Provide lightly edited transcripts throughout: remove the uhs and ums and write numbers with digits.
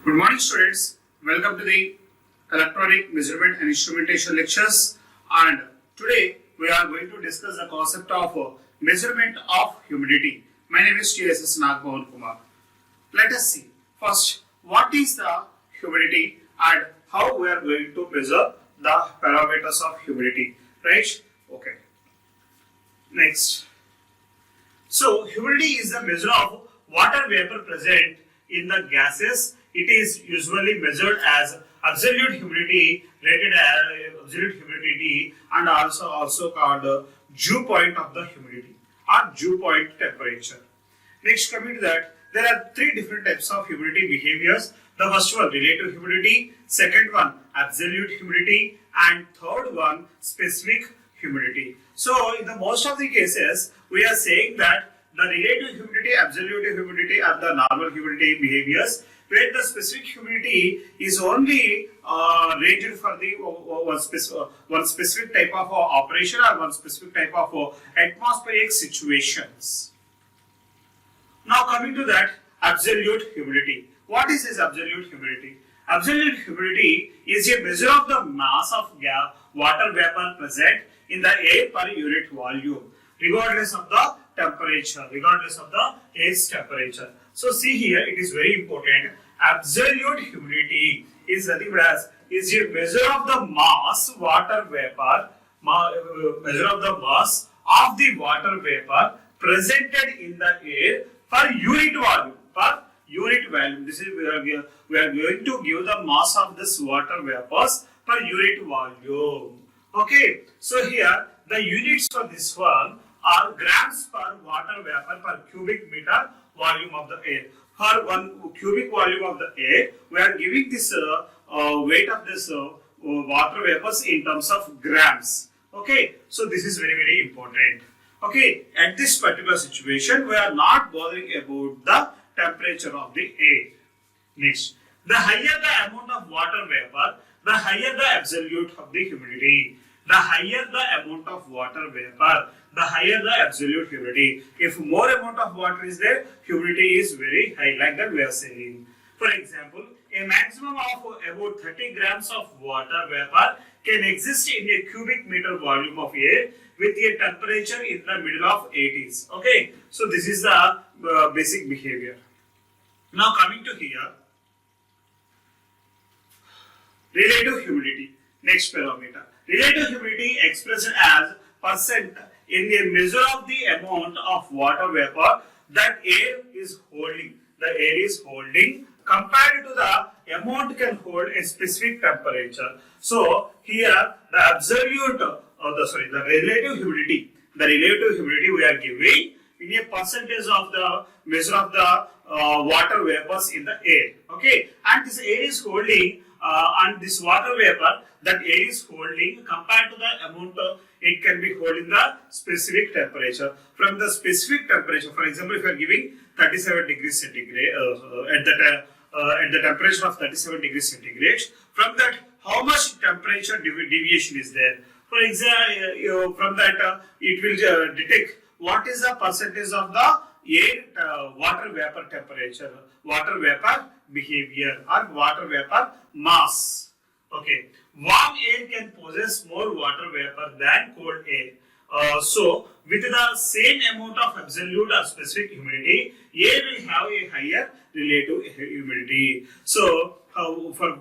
Good morning, students. Welcome to the electronic measurement and instrumentation lectures. And today we are going to discuss the concept of measurement of humidity. My name is TSS Nagmohan Kumar. Let us see first what is the humidity and how we are going to measure the parameters of humidity. Right? Okay. Next. So humidity is the measure of water vapor present in the gases. It is usually measured as absolute humidity, rated as absolute humidity, and also called dew point of the humidity or dew point temperature. Next, coming to that, there are three different types of humidity behaviors. The first one, relative humidity; second one, absolute humidity; and third one, specific humidity. So, in the most of the cases, we are saying that the relative humidity, absolute humidity are the normal humidity behaviors, where the specific humidity is only ranged for the one specific type of operation or one specific type of atmospheric situations. Now coming to that, absolute humidity. What is this absolute humidity? Absolute humidity is a measure of the mass of water vapor present in the air per unit volume, regardless of the temperature, regardless of the air's temperature. So see here, it is very important. Absolute humidity is nothing but as is a measure of the mass water vapor, measure of the mass of the water vapor presented in the air per unit volume. Per unit volume. This is we are going to give the mass of this water vapors per unit volume. Okay. So here the units for this one are grams per water vapor per cubic meter volume of the air. For 1 cubic volume of the air, we are giving this weight of this water vapors in terms of grams. Okay, so this is very important. Okay, at this particular situation, we are not bothering about the temperature of the air. Next, the higher the amount of water vapor, the higher the absolute of the humidity. The higher the amount of water vapor, the higher the absolute humidity. If more amount of water is there, humidity is very high, like that we are saying. For example, a maximum of about 30 grams of water vapor can exist in a cubic meter volume of air with a temperature in the middle of 80s. Okay, so this is the basic behavior. Now coming to here, relative humidity. Next parameter. Relative humidity expressed as percent in a measure of the amount of water vapor that air is holding. The air is holding compared to the amount can hold a specific temperature. So here the absolute, the relative humidity. The relative humidity we are giving in a percentage of the measure of the water vapors in the air. Okay, and this air is holding. And this water vapor that air is holding compared to the amount it can be holding the specific temperature. From the specific temperature, for example, if you are giving 37 degrees centigrade at the temperature of 37 degrees centigrade, from that how much temperature deviation is there? For example, from that it will detect what is the percentage of the air water vapor temperature, water vapor behavior or water vapor mass. Okay, warm air can possess more water vapor than cold air. So with the same amount of absolute or specific humidity, air will have a higher relative humidity. So for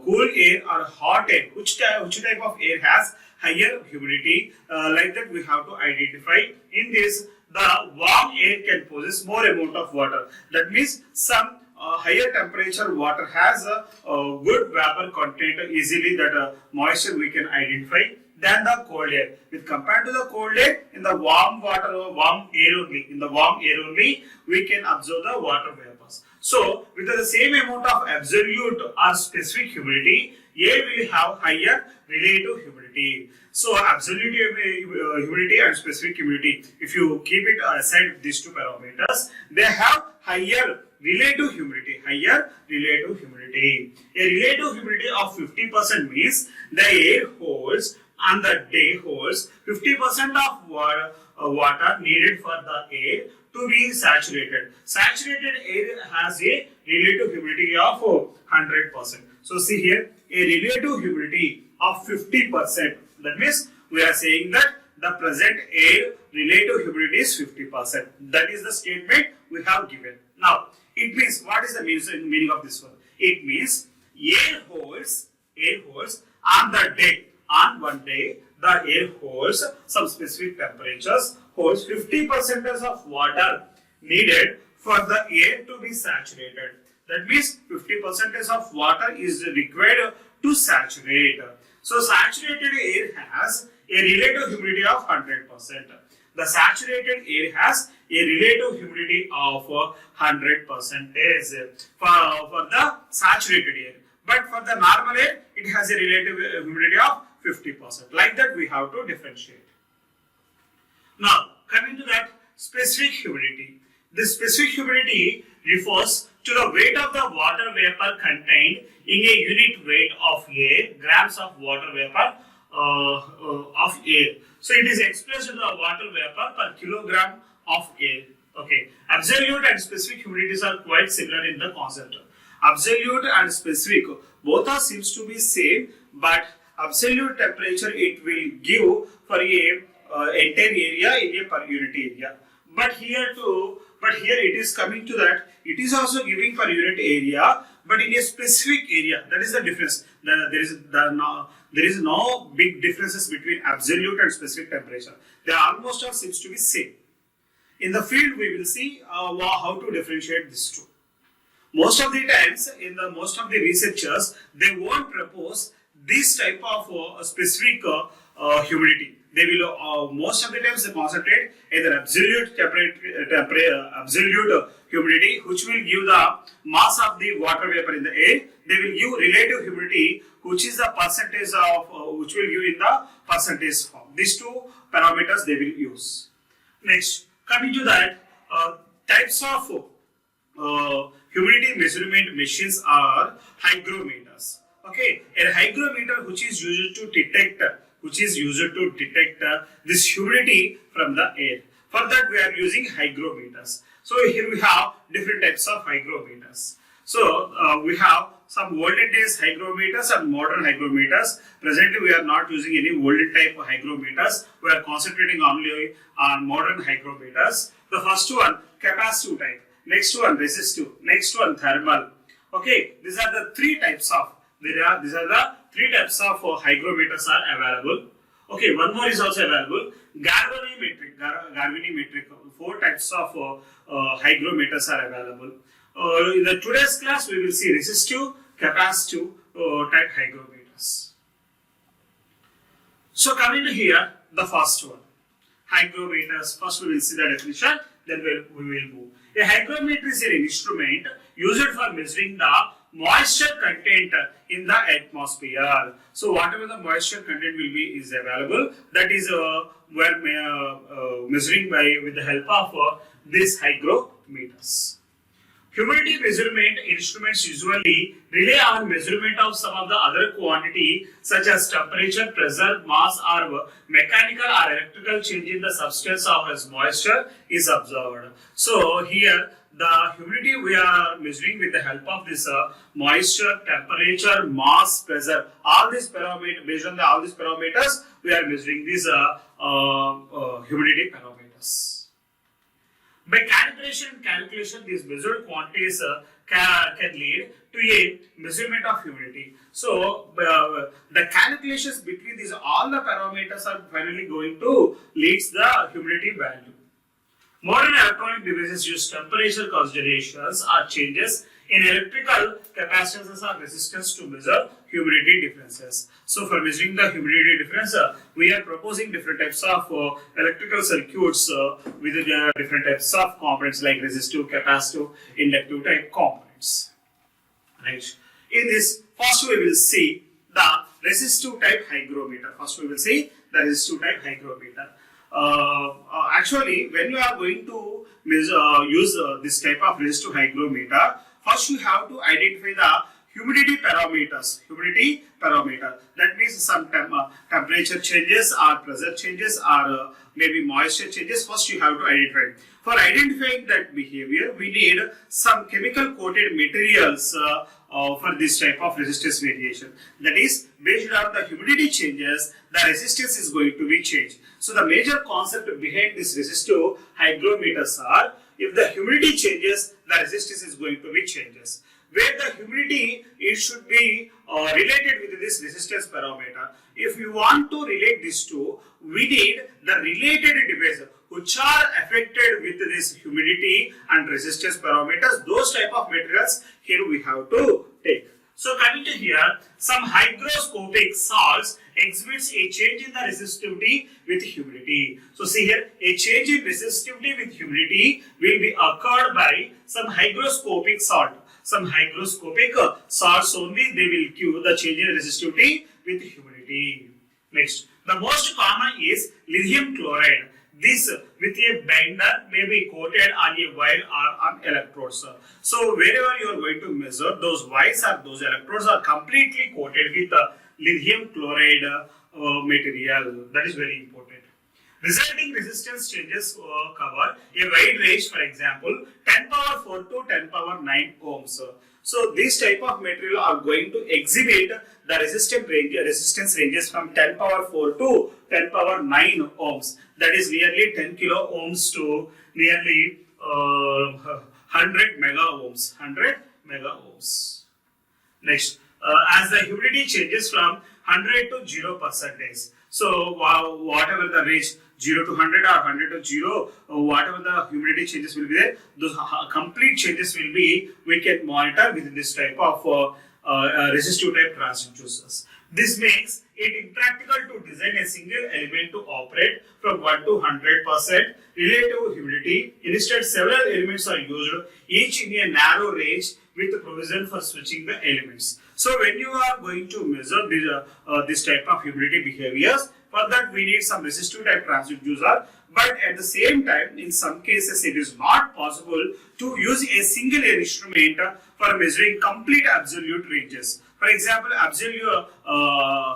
cool air or hot air, which type of air has higher humidity? Like that we have to identify. In this, the warm air can possess more amount of water. That means some higher temperature water has a good vapor content, easily that moisture we can identify than the cold air. With compared to the cold air, in the warm air only, we can observe the water vapors. So with the same amount of absolute or specific humidity, air will have higher relative humidity. So absolute humidity and specific humidity, if you keep it aside these two parameters, they have higher relative humidity. A relative humidity of 50% means the air holds and the day holds 50% of water needed for the air to be saturated. Saturated air has a relative humidity of 100%. So see here, a relative humidity of 50%. That means we are saying that the present air relative humidity is 50%. That is the statement we have given. Now, it means, what is the meaning of this one? It means air holds on one day, the air holds some specific temperatures, holds 50% of water needed for the air to be saturated. That means 50% of water is required to saturate. So saturated air has a relative humidity of 100%. The saturated air has a relative humidity of 100% for the saturated air. But for the normal air, it has a relative humidity of 50%. Like that, we have to differentiate. Now, coming to that specific humidity. The specific humidity refers to the weight of the water vapor contained in a unit weight of air, grams of water vapor of air. So it is expressed in the water vapor per kilogram of air. Okay. Absolute and specific humidities are quite similar in the concept. Absolute and specific, both are seems to be same, but absolute temperature it will give for a entire area in a per unit area. But here it is coming to that, it is also giving per unit area, but in a specific area. That is the difference. There is no big differences between absolute and specific temperature. They almost all seems to be same. In the field, we will see how to differentiate these two. Most of the times, most of the researchers, they won't propose this type of specific humidity. They will most of the times they concentrate either absolute absolute humidity, which will give the mass of the water vapor in the air. They will give relative humidity, which is the percentage of which will give in the percentage form. These two parameters they will use. Next, coming to that, types of humidity measurement machines are hygrometers. Okay, a hygrometer which is used to detect this humidity from the air. For that we are using hygrometers. So here we have different types of hygrometers. So we have some olden days hygrometers and modern hygrometers. Presently we are not using any olden type of hygrometers. We are concentrating only on modern hygrometers. The first one, capacitive type. Next one, resistive. Next one, thermal. Okay, these are the three types of hygrometers are available. Okay, one more is also available. Galvanometric. 4 types of hygrometers are available. In the today's class, we will see resistive, capacitive type hygrometers. So coming to here, the first one, hygrometers. First we will see the definition, then we will move. A hygrometer is an instrument used for measuring the moisture content in the atmosphere. So whatever the moisture content will be is available, that is we are measuring with the help of these hygrometers. Humidity measurement instruments usually rely on measurement of some of the other quantity such as temperature, pressure, mass, or mechanical or electrical change in the substance of as moisture is observed. So here the humidity we are measuring with the help of this moisture, temperature, mass, pressure. All these parameters, based on all these parameters, we are measuring these humidity parameters. By calculation, these measured quantities can lead to a measurement of humidity. So the calculations between these all the parameters are finally going to lead the humidity value. Modern electronic devices use temperature considerations or changes in electrical capacitances or resistance to measure humidity differences. So for measuring the humidity difference, we are proposing different types of electrical circuits with different types of components like resistive, capacitive, inductive type components. Right. In this, first we will see the resistive type hygrometer. Actually, when you are going to use this type of resistive hygrometer, first you have to identify the humidity parameters. Humidity parameter. That means some temperature changes or pressure changes or maybe moisture changes. First you have to identify. For identifying that behavior, we need some chemical coated materials for this type of resistance variation. That is, based on the humidity changes, the resistance is going to be changed. So the major concept behind this resistive hygrometers are, if the humidity changes, the resistance is going to be changes. Where the humidity, it should be related with this resistance parameter. If you want to relate these two, we need the related device which are affected with this humidity and resistance parameters. Those type of materials here we have to take. So coming to here, some hygroscopic salts exhibits a change in the resistivity with humidity. So see here, a change in resistivity with humidity will be occurred by some hygroscopic salt. Some hygroscopic salts only, they will give the change in resistivity with humidity. Next, the most common is lithium chloride. This with a binder may be coated on a wire or on electrodes. So wherever you are going to measure, those wires or those electrodes are completely coated with lithium chloride material. That is very important. Resulting resistance changes cover a wide range, for example, 10 power 4 to 10 power 9 ohms. So this type of material are going to exhibit the resistance ranges from 10 power 4 to 10 power 9 ohms. That is nearly 10 kilo ohms to nearly 100 mega ohms. 100 mega ohms. Next, as the humidity changes from 100 to 0%. So whatever the range 0 to 100 or 100 to 0, whatever the humidity changes will be there, those complete changes will be, we can monitor with this type of resistive type transducers. This makes it impractical to design a single element to operate from 1 to 100% relative humidity. Instead, several elements are used, each in a narrow range with provision for switching the elements. So when you are going to measure this type of humidity behaviors, for that we need some resistive type transducer, but at the same time, in some cases it is not possible to use a single instrument for measuring complete absolute ranges. For example, absolute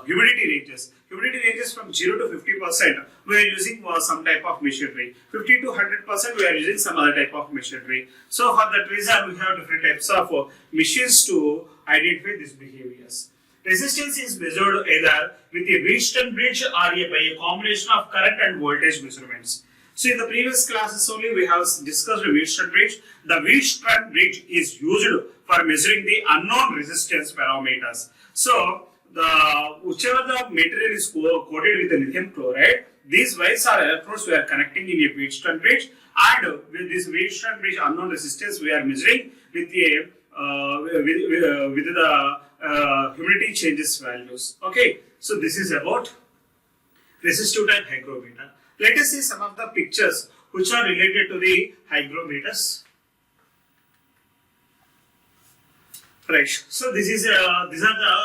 humidity ranges. Humidity ranges from 0 to 50%, we are using some type of machinery. 50 to 100%, we are using some other type of machinery. So for that reason, we have different types of machines to identify these behaviors. Resistance is measured either with a Wheatstone bridge or by a combination of current and voltage measurements. So in the previous classes only we have discussed the Wheatstone bridge. The Wheatstone bridge is used for measuring the unknown resistance parameters. So whichever the material is coated with the lithium chloride, these wires or electrodes we are connecting in a Wheatstone bridge, and with this Wheatstone bridge unknown resistance we are measuring with the humidity changes values. Okay, so this is about resistive type hygrometer. Let us see some of the pictures which are related to the hygrometers. Right. So these are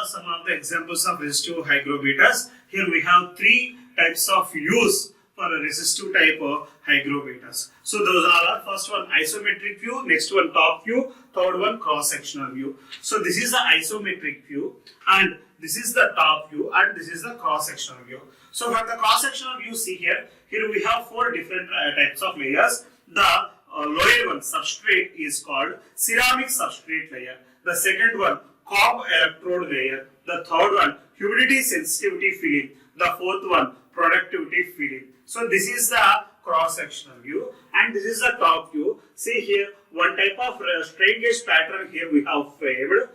some of the examples of resistive hygrometers. Here we have three types of use for a resistive type of hygrometers. So those are first one isometric view, next one top view, third one cross-sectional view. So this is the isometric view, and this is the top view, and this is the cross-sectional view. So for the cross-sectional view, see here we have four different types of layers. The lower one, substrate, is called ceramic substrate layer. The second one, cob electrode layer. The third one, humidity sensitivity film. The fourth one, productivity film. So this is the cross-sectional view, and this is the top view. See here, one type of strain gauge pattern here we have framed.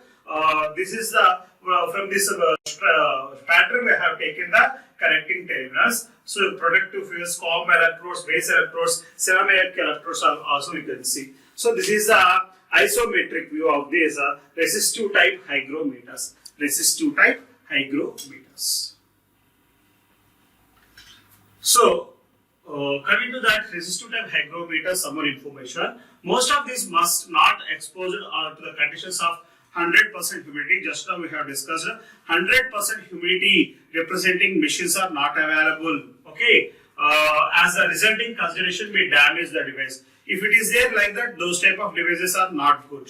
This is the from this pattern we have taken the connecting terminals. So productive fields, cob electrodes, base electrodes, ceramic electrodes are also you can see. So this is the isometric view of these resistive type hygrometers. Resistive type hygrometers. So coming to that resistive type hygrometer, some more information. Most of these must not exposed to the conditions of 100% humidity. Just now we have discussed 100% humidity representing machines are not available. Okay, as a resulting consideration may damage the device. If it is there like that, those type of devices are not good.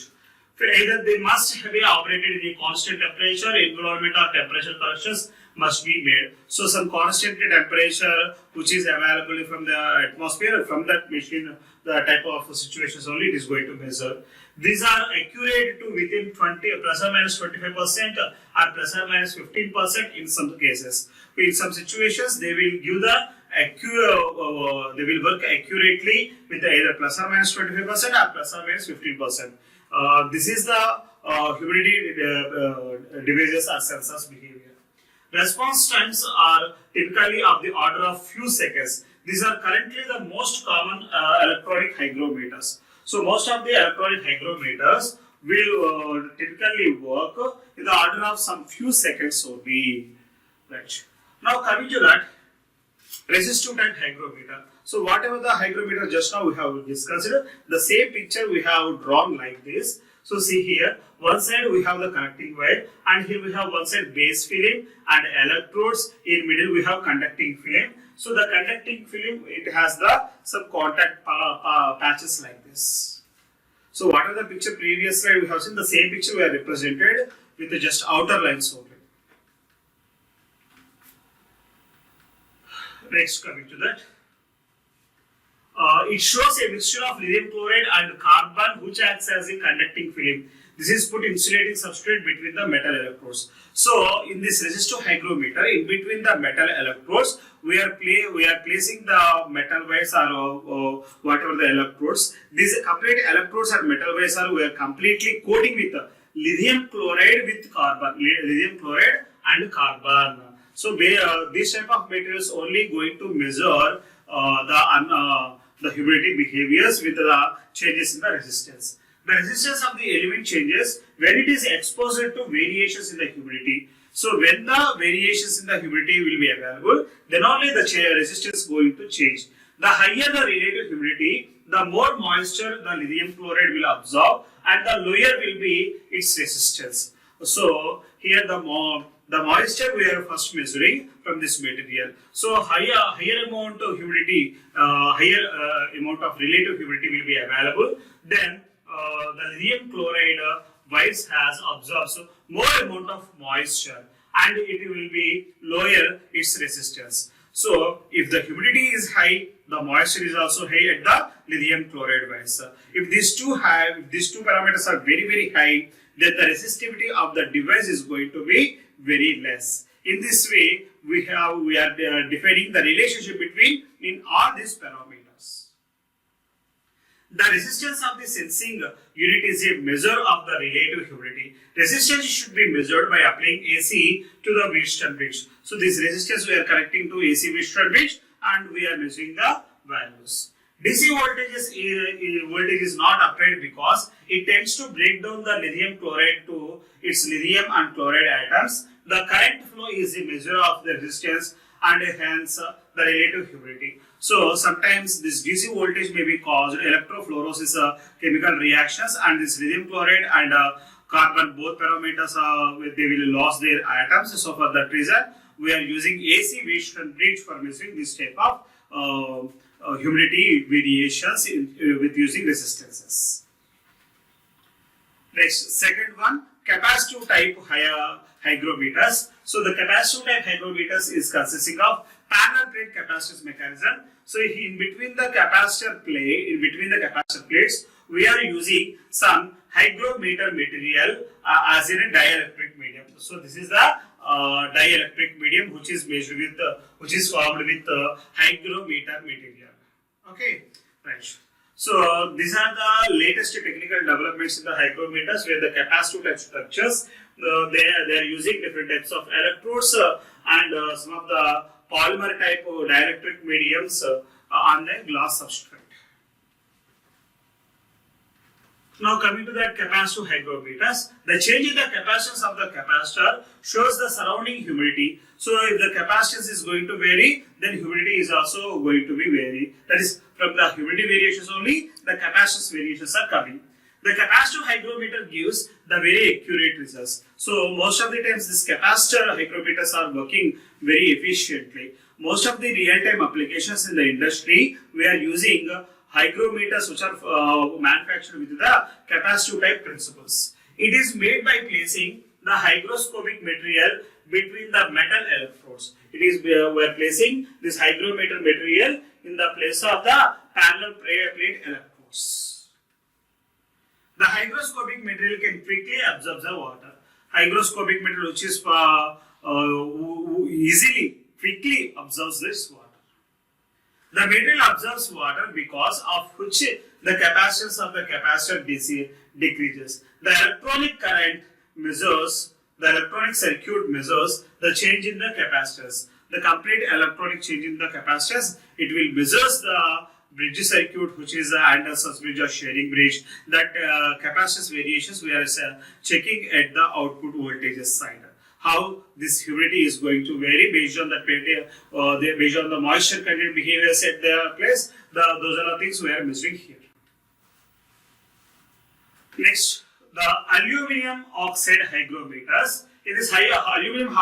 Either they must be operated in a constant temperature, environment or temperature corrections must be made. So some constant temperature which is available from the atmosphere, from that machine, the type of situations only it is going to measure. These are accurate to within 20 plus or minus 25% or plus or minus 15% in some cases. In some situations they will give the they will work accurately with either plus or minus 25% or plus or minus 15%. This is the humidity devices or sensors behavior. Response times are typically of the order of few seconds. These are currently the most common electronic hygrometers. So most of the electronic hygrometers will typically work in the order of some few seconds only. Right. Now coming to that, resistive type hygrometer. So whatever the hygrometer just now we have discussed, the same picture we have drawn like this. So see here, one side we have the connecting wire, and here we have one side base film and electrodes. In middle we have conducting film. So the conducting film, it has the some contact patches like this. So what are the picture previous slide we have seen, the same picture we are represented with the just outer lines only. Next, coming to that, it shows a mixture of lithium chloride and carbon which acts as a conducting film. This is put insulating substrate between the metal electrodes. So in this resistive hygrometer, in between the metal electrodes, we are placing the metal wires or whatever the electrodes. These complete electrodes or metal wires are we are completely coating with lithium chloride with carbon, lithium chloride and carbon. So this type of material is only going to measure the humidity behaviors with the changes in the resistance. The resistance of the element changes when it is exposed to variations in the humidity. So when the variations in the humidity will be available, then only the resistance is going to change. The higher the relative humidity, the more moisture the lithium chloride will absorb, and the lower will be its resistance. So here the moisture we are first measuring from this material. So higher amount of humidity, higher amount of relative humidity will be available. Then the lithium chloride wires has absorbed so more amount of moisture, and it will be lower its resistance. So if the humidity is high, the moisture is also high at the lithium chloride wires. If these two parameters are very high, then the resistivity of the device is going to be very less. In this way, we are defining the relationship between in all these parameters. The resistance of the sensing unit is a measure of the relative humidity. Resistance should be measured by applying AC to the Wheatstone bridge. So this resistance we are connecting to AC Wheatstone bridge, and we are measuring the values. DC voltage is not applied because it tends to break down the lithium chloride to its lithium and chloride atoms. The current flow is a measure of the resistance and hence the relative humidity. So sometimes this DC voltage may be caused electrophoresis chemical reactions, and this lithium chloride and carbon, both parameters they will lose their atoms. So for that reason, we are using AC Wheatstone bridge for measuring this type of humidity variations with using resistances. Next, second one, capacitive type hygrometers. So the capacitive type hygrometers is consisting of parallel plate capacitance mechanism. So in between the capacitor plates, we are using some hygrometer material as in a dielectric medium. So this is the dielectric medium which is measured with which is formed with hygrometer material. Okay, right. So these are the latest technical developments in the hygrometers, where the capacitive type structures they are using different types of electrodes and some of the polymer type of dielectric mediums on the glass substrate. Now coming to that capacitive hygrometers, the change in the capacitance of the capacitor shows the surrounding humidity. So if the capacitance is going to vary, then humidity is also going to be vary. That is, from the humidity variations only, the capacitance variations are coming. The capacitive hygrometer gives the very accurate results. So most of the times these capacitor hygrometers are working very efficiently. Most of the real-time applications in the industry, we are using hygrometers which are manufactured with the capacitive type principles. It is made by placing the hygroscopic material between the metal electrodes. It is we are placing this hygrometer material in the place of the parallel plate electrodes. The hygroscopic material can quickly absorb the water. Hygroscopic material which is easily, quickly absorbs this water. The material absorbs water because of which the capacitance of the capacitor decreases. The electronic current measures, the electronic circuit measures the change in the capacitors. The complete electronic change in the capacitors, it will measures the bridge circuit, which is the Anderson's bridge or sharing bridge. That capacitance variations we are checking at the output voltages side. How this humidity is going to vary based on the based on the moisture content behaviors at their place. Those are the things we are measuring here. Next, the aluminum oxide hygrometers. In this aluminum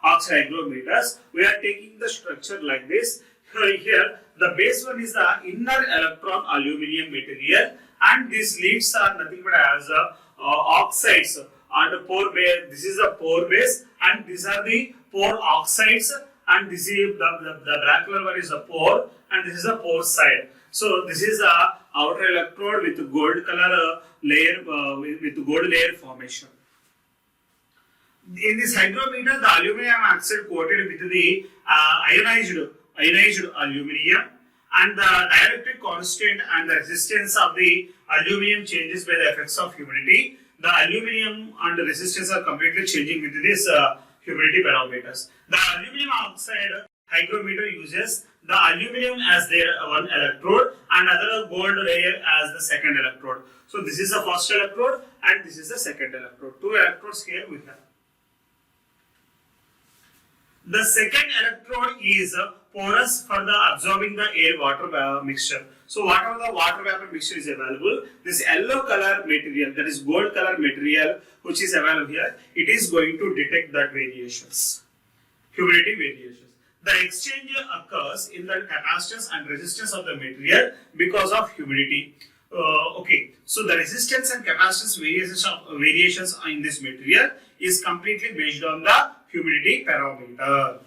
oxide hygrometers, we are taking the structure like this. Here, the base one is the inner electron aluminum material, and these leads are nothing but as oxides. And pore base, this is the pore base, and these are the pore oxides, and this is the black color one is the pore, and this is the pore side. So this is the outer electrode with gold color layer with gold layer formation. In this hygrometer, the aluminum oxide coated with the ionized aluminum, and the dielectric constant and the resistance of the aluminum changes by the effects of humidity. The aluminum and the resistance are completely changing with this humidity parameters. The aluminum oxide hygrometer uses the aluminum as their one electrode and other gold layer as the second electrode. So this is the first electrode and this is the second electrode. Two electrodes here we have. The second electrode is porous for the absorbing the air water mixture. So whatever the water vapor mixture is available, this yellow color material, that is gold color material which is available here, it is going to detect that variations, humidity variations. The exchange occurs in the capacitance and resistance of the material because of humidity. Okay, so the resistance and capacitance variations in this material is completely based on the humidity parameter.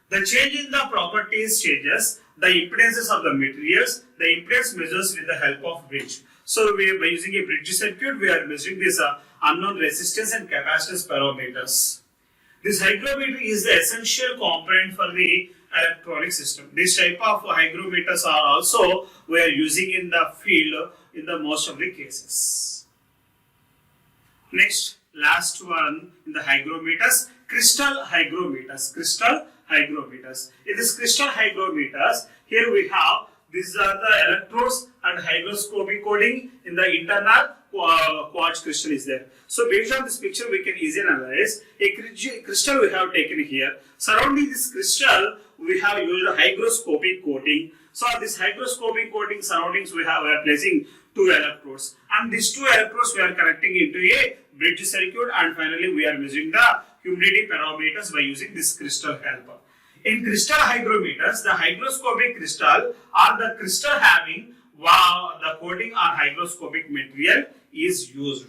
The change in the properties changes the impedances of the materials. The impedance measures with the help of bridge. So by using a bridge circuit, we are measuring this unknown resistance and capacitance parameters. This hygrometer is the essential component for the electronic system. This type of hygrometers are also we are using in the field in the most of the cases. Next, last one in the hygrometers, crystal hygrometers. Crystal hygrometers. In this crystal hygrometers, here we have these are the electrodes and hygroscopic coating in the internal quartz crystal is there. So based on this picture, we can easily analyze a crystal we have taken here. Surrounding this crystal, we have used a hygroscopic coating. So on this hygroscopic coating surroundings, we are placing two electrodes, and these two electrodes we are connecting into a bridge circuit, and finally we are measuring the humidity parameters by using this crystal helper. In crystal hygrometers, the hygroscopic crystal or the crystal having the coating on hygroscopic material is used.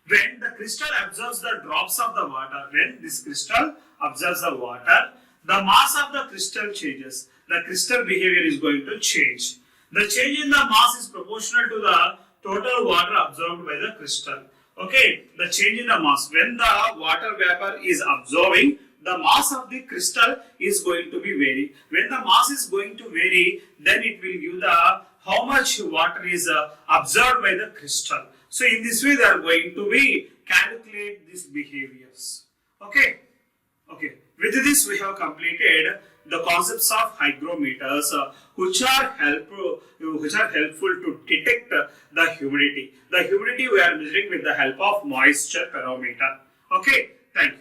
When the crystal absorbs the drops of the water, when this crystal absorbs the water, the mass of the crystal changes. The crystal behavior is going to change. The change in the mass is proportional to the total water absorbed by the crystal. Okay, the change in the mass. When the water vapor is absorbing, the mass of the crystal is going to be vary. When the mass is going to vary, then it will give the how much water is absorbed by the crystal. So in this way, they are going to be calculate these behaviors. Okay. Okay. With this, we have completed the concepts of hygrometers, which are helpful to detect the humidity. The humidity we are measuring with the help of moisture parameter. Okay. Thank you.